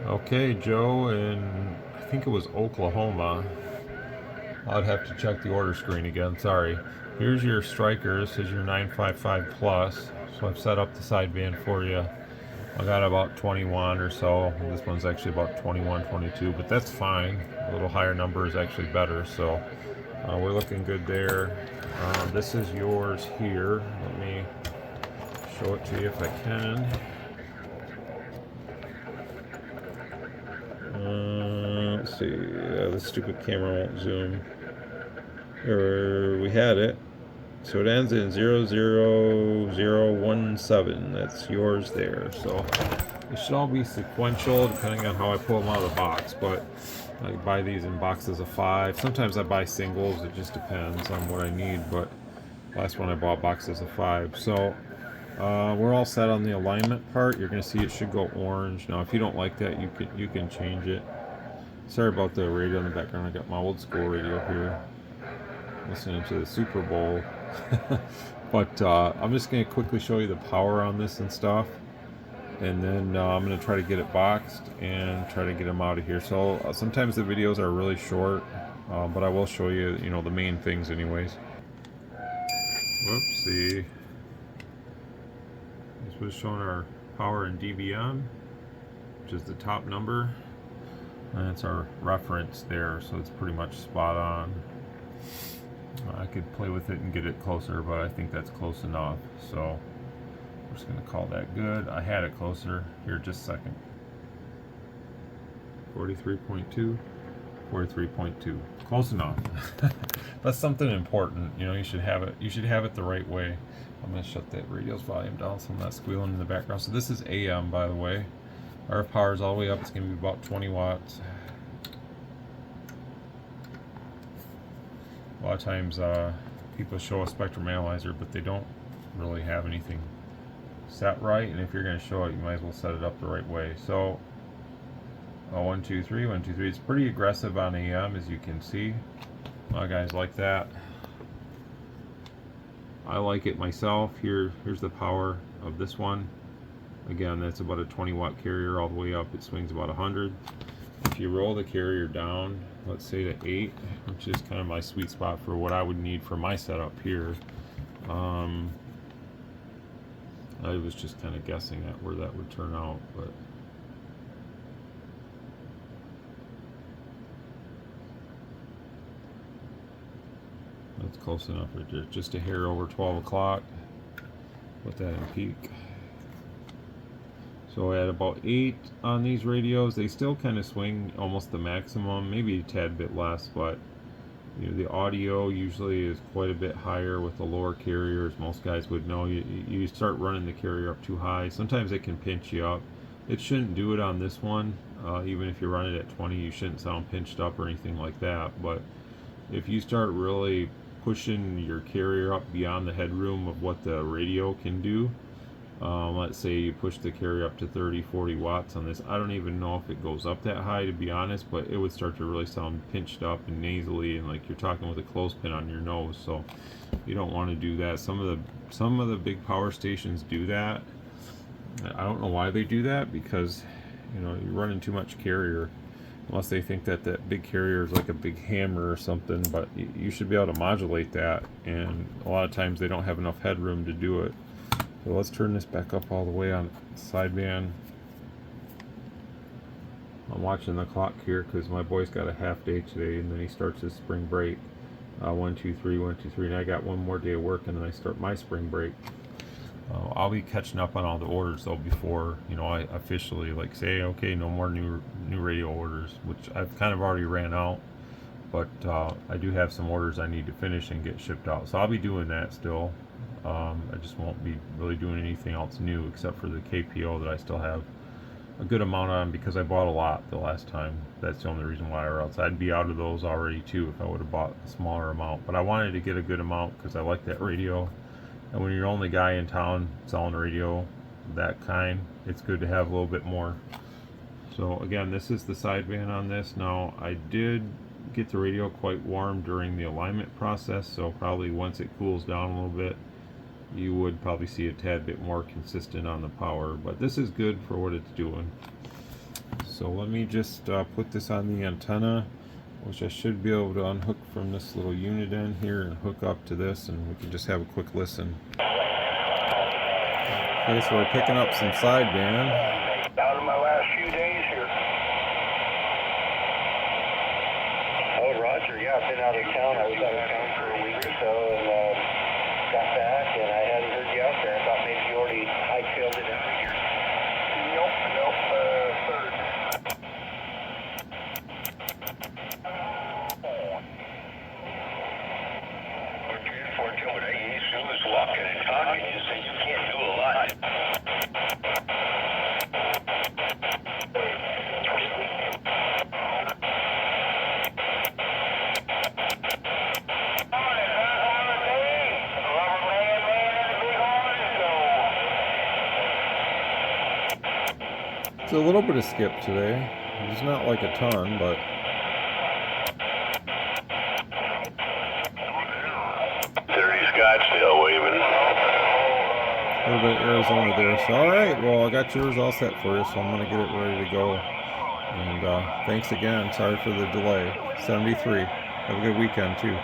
Okay, Joe, in I think it was Oklahoma. I'd have to check the order screen again. Sorry. Here's your Stryker. This is your 955 Plus. So I've set up the sideband for you. I got about 21 or so. This one's actually about 21, 22, but that's fine. A little higher number is actually better. So we're looking good there. This is yours here. Let me show it to you if I can. Let's see. The stupid camera won't zoom. We had it. So it ends in 00017. That's yours there. So it should all be sequential depending on how I pull them out of the box. But I buy these in boxes of 5. Sometimes I buy singles. It just depends on what I need. But last one I bought boxes of 5. So we're all set on the alignment part. You're gonna see it should go orange. Now, if you don't like that, you can change it. Sorry about the radio in the background. I got my old school radio here, listening to the Super Bowl. But I'm just gonna quickly show you the power on this and stuff, and then I'm gonna try to get it boxed and try to get them out of here. So sometimes the videos are really short, but I will show you, the main things anyways. Whoopsie. This was showing our power in dBm, which is the top number, and it's our reference there, so it's pretty much spot on. I could play with it and get it closer, but I think that's close enough, so we're just going to call that good. I had it closer here, just a second. 43.2, 43.2, close enough. That's something important. You should have it the right way. I'm going to shut that radio's volume down so I'm not squealing in the background. So this is AM, by the way. RF power is all the way up. It's going to be about 20 watts. A lot of times people show a spectrum analyzer, but they don't really have anything set right. And if you're going to show it, you might as well set it up the right way. So 1, 2, 3, 1, 2, 3. It's pretty aggressive on AM, as you can see. A lot of guys like that. I like it myself. Here's the power of this one. Again, that's about a 20 watt carrier all the way up. It swings about 100. If you roll the carrier down, let's say to 8, which is kind of my sweet spot for what I would need for my setup here. I was just kind of guessing at where that would turn out, but that's close enough right there. Just a hair over 12 o'clock. Put that in peak. So at about 8 on these radios, they still kind of swing almost the maximum, maybe a tad bit less, but the audio usually is quite a bit higher with the lower carriers. Most guys would know. You start running the carrier up too high, sometimes it can pinch you up. It shouldn't do it on this one. Even if you run it at 20, you shouldn't sound pinched up or anything like that. But if you start really pushing your carrier up beyond the headroom of what the radio can do, let's say you push the carrier up to 30-40 watts on this. I don't even know if it goes up that high, to be honest, but it would start to really sound pinched up and nasally, and like you're talking with a clothespin on your nose. So you don't want to do that. Some of the big power stations do that. I don't know why they do that, because you're running too much carrier, unless they think that that big carrier is like a big hammer or something. But you should be able to modulate that, and a lot of times they don't have enough headroom to do it. So let's turn this back up all the way on sideband. I'm watching the clock here because my boy's got a half day today, and then he starts his spring break. 1, 2, 3, 1, 2, 3, and I got one more day of work, and then I start my spring break. I'll be catching up on all the orders though before I officially say, okay, no more new radio orders, which I've kind of already ran out. But I do have some orders I need to finish and get shipped out, so I'll be doing that still. I just won't be really doing anything else new except for the KPO that I still have a good amount on, because I bought a lot the last time. That's the only reason why, or else I'd be out of those already too if I would have bought a smaller amount. But I wanted to get a good amount because I like that radio, and when you're the only guy in town selling a radio that kind, it's good to have a little bit more. So again, this is the sideband on this. Now, I did get the radio quite warm during the alignment process, so probably once it cools down a little bit, you would probably see a tad bit more consistent on the power. But this is good for what it's doing. So let me just put this on the antenna, which I should be able to unhook from this little unit end here and hook up to this, and we can just have a quick listen. Okay, so we're picking up some sideband. Down in my last few days here. Oh, Roger, yeah, I've been out of town. I was out of town for a week or so, and got back, and I hadn't heard you out there. I thought maybe you already hightailed it out of here. Nope, third. What I used to do is walking and talking. You say you can't do a lot. It's a little bit of skip today. It's not like a ton, but Scottsdale waving. a little bit of Arizona there. So, all right, well, I got yours all set for you, so I'm going to get it ready to go. And thanks again. Sorry for the delay. 73. Have a good weekend, too.